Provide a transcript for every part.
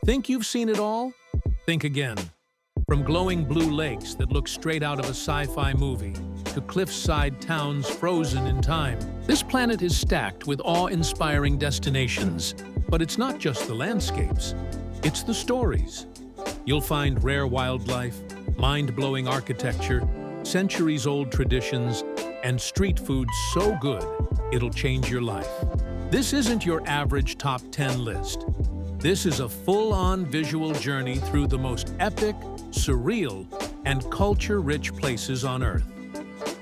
Think you've seen it all? Think again. From glowing blue lakes that look straight out of a sci-fi movie to cliffside towns frozen in time, this planet is stacked with awe-inspiring destinations. But it's not just the landscapes, it's the stories. You'll find rare wildlife, mind-blowing architecture, centuries-old traditions, and street food so good it'll change your life. This isn't your average top 10 list. This is a full-on visual journey through the most epic, surreal, and culture-rich places on Earth.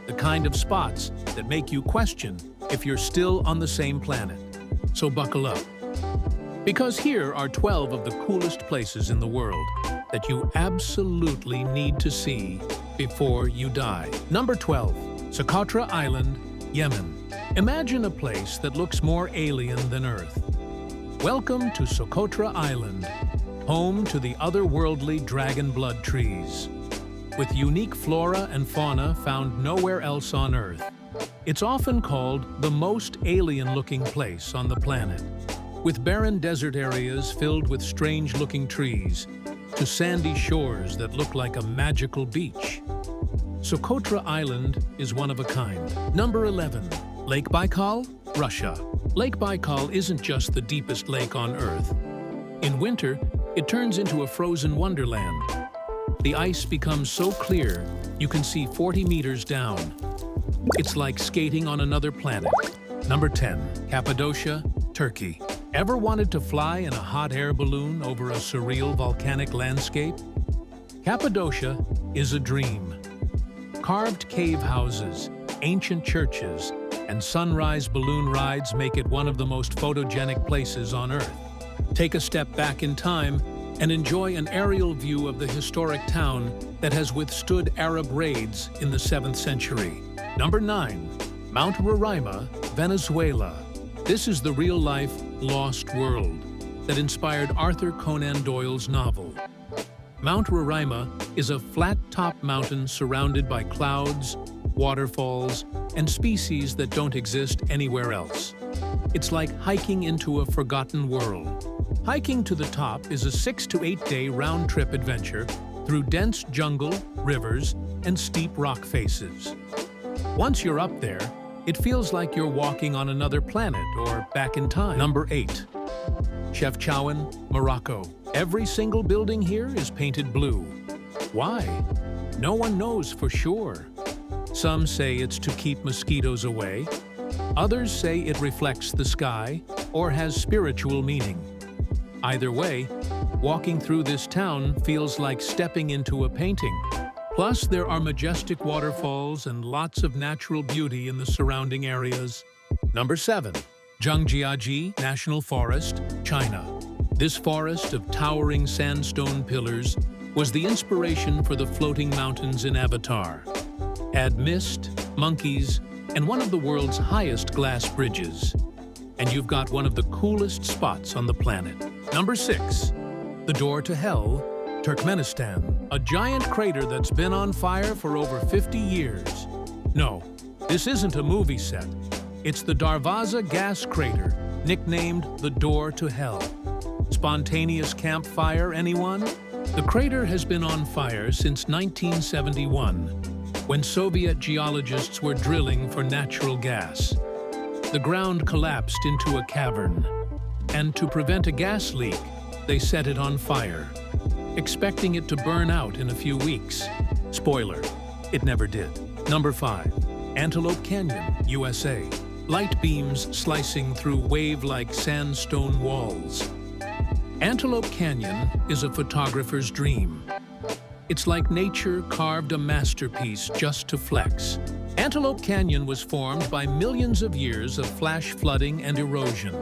The kind of spots that make you question if you're still on the same planet. So buckle up. Because here are 12 of the coolest places in the world that you absolutely need to see before you die. Number 12. Socotra Island, Yemen. Imagine a place that looks more alien than Earth. Welcome to Socotra Island, home to the otherworldly dragon blood trees. With unique flora and fauna found nowhere else on Earth, it's often called the most alien-looking place on the planet. With barren desert areas filled with strange-looking trees, to sandy shores that look like a magical beach. Socotra Island is one of a kind. Number 11. Lake Baikal, Russia. Lake Baikal isn't just the deepest lake on Earth. In winter, it turns into a frozen wonderland. The ice becomes so clear, you can see 40 meters down. It's like skating on another planet. Number 10. Cappadocia, Turkey. Ever wanted to fly in a hot air balloon over a surreal volcanic landscape? Cappadocia is a dream. Carved cave houses, ancient churches, and sunrise balloon rides make it one of the most photogenic places on Earth. Take a step back in time and enjoy an aerial view of the historic town that has withstood Arab raids in the 7th century. Number 9. Mount Roraima, Venezuela. This is the real-life lost world that inspired Arthur Conan Doyle's novel. Mount Roraima is a flat-topped mountain surrounded by clouds, waterfalls, and species that don't exist anywhere else. It's like hiking into a forgotten world. Hiking to the top is a 6 to 8 day round-trip adventure through dense jungle, rivers, and steep rock faces. Once you're up there, it feels like you're walking on another planet or back in time. Number 8. Chefchaouen, Morocco. Every single building here is painted blue. Why? No one knows for sure. Some say it's to keep mosquitoes away. Others say it reflects the sky or has spiritual meaning. Either way, walking through this town feels like stepping into a painting. Plus, there are majestic waterfalls and lots of natural beauty in the surrounding areas. Number 7. Zhangjiajie National Forest, China. This forest of towering sandstone pillars was the inspiration for the floating mountains in Avatar. Add mist, monkeys, and one of the world's highest glass bridges, and you've got one of the coolest spots on the planet. Number 6. The Door to Hell, Turkmenistan. A giant crater that's been on fire for over 50 years. No, this isn't a movie set. It's the Darvaza gas crater, nicknamed the Door to Hell. Spontaneous campfire, anyone? The crater has been on fire since 1971, when Soviet geologists were drilling for natural gas. The ground collapsed into a cavern, and to prevent a gas leak, they set it on fire, expecting it to burn out in a few weeks. Spoiler, it never did. Number 5. Antelope Canyon, USA. Light beams slicing through wave-like sandstone walls. Antelope Canyon is a photographer's dream. It's like nature carved a masterpiece just to flex. Antelope Canyon was formed by millions of years of flash flooding and erosion.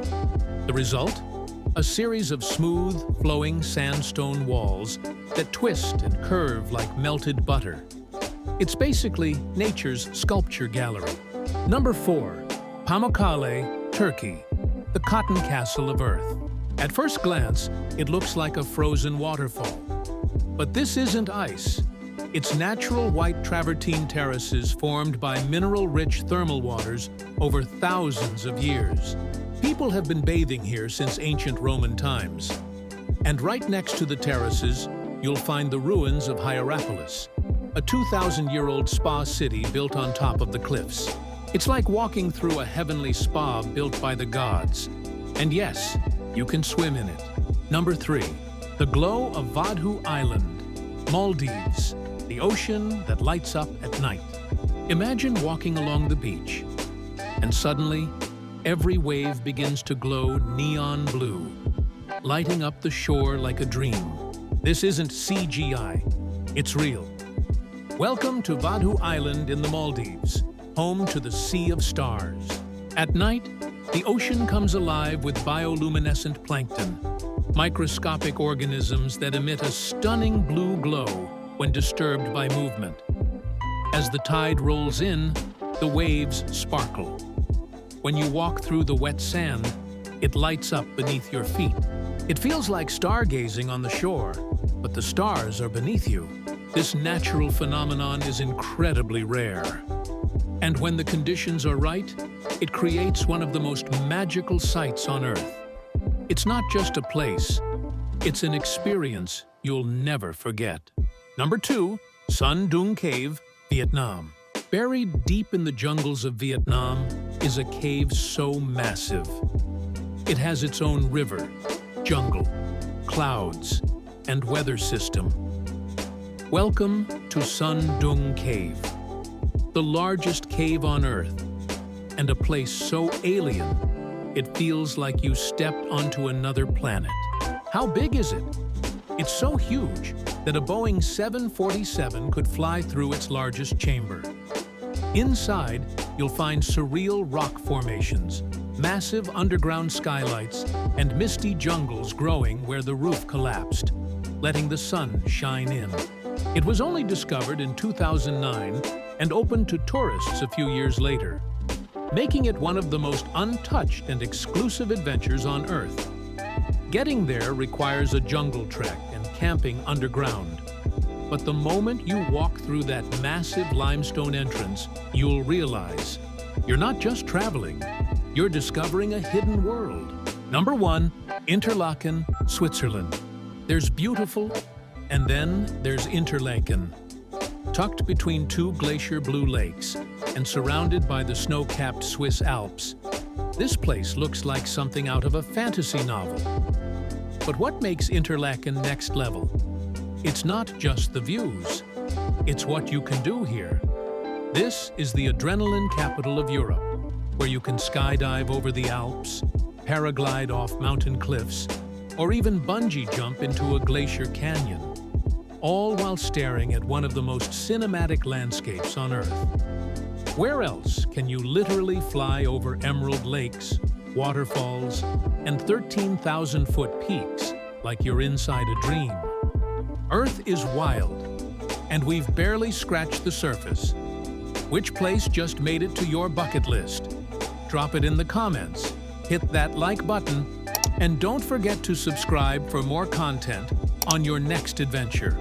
The result? A series of smooth, flowing sandstone walls that twist and curve like melted butter. It's basically nature's sculpture gallery. Number 4. Pamukkale, Turkey, the cotton castle of Earth. At first glance, it looks like a frozen waterfall. But this isn't ice. It's natural white travertine terraces formed by mineral-rich thermal waters over thousands of years. People have been bathing here since ancient Roman times. And right next to the terraces, you'll find the ruins of Hierapolis, a 2,000-year-old spa city built on top of the cliffs. It's like walking through a heavenly spa built by the gods. And yes, you can swim in it. Number 3, the glow of Vadhu Island, Maldives, the ocean that lights up at night. Imagine walking along the beach, and suddenly, every wave begins to glow neon blue, lighting up the shore like a dream. This isn't CGI, it's real. Welcome to Vadhu Island in the Maldives, home to the Sea of Stars. At night, the ocean comes alive with bioluminescent plankton, microscopic organisms that emit a stunning blue glow when disturbed by movement. As the tide rolls in, the waves sparkle. When you walk through the wet sand, it lights up beneath your feet. It feels like stargazing on the shore, but the stars are beneath you. This natural phenomenon is incredibly rare. And when the conditions are right, it creates one of the most magical sights on Earth. It's not just a place, it's an experience you'll never forget. Number 2, Son Doong Cave, Vietnam. Buried deep in the jungles of Vietnam is a cave so massive. It has its own river, jungle, clouds, and weather system. Welcome to Son Doong Cave, the largest cave on Earth, and a place so alien, it feels like you stepped onto another planet. How big is it? It's so huge that a Boeing 747 could fly through its largest chamber. Inside, you'll find surreal rock formations, massive underground skylights, and misty jungles growing where the roof collapsed, letting the sun shine in. It was only discovered in 2009 and opened to tourists a few years later, making it one of the most untouched and exclusive adventures on Earth. Getting there requires a jungle trek and camping underground. But the moment you walk through that massive limestone entrance, you'll realize you're not just traveling, you're discovering a hidden world. Number 1, Interlaken, Switzerland. There's beautiful, and then there's Interlaken. Tucked between 2 glacier blue lakes and surrounded by the snow-capped Swiss Alps, this place looks like something out of a fantasy novel. But what makes Interlaken next level? It's not just the views, it's what you can do here. This is the adrenaline capital of Europe, where you can skydive over the Alps, paraglide off mountain cliffs, or even bungee jump into a glacier canyon, all while staring at one of the most cinematic landscapes on Earth. Where else can you literally fly over emerald lakes, waterfalls, and 13,000-foot peaks like you're inside a dream? Earth is wild, and we've barely scratched the surface. Which place just made it to your bucket list? Drop it in the comments, hit that like button, and don't forget to subscribe for more content on your next adventure.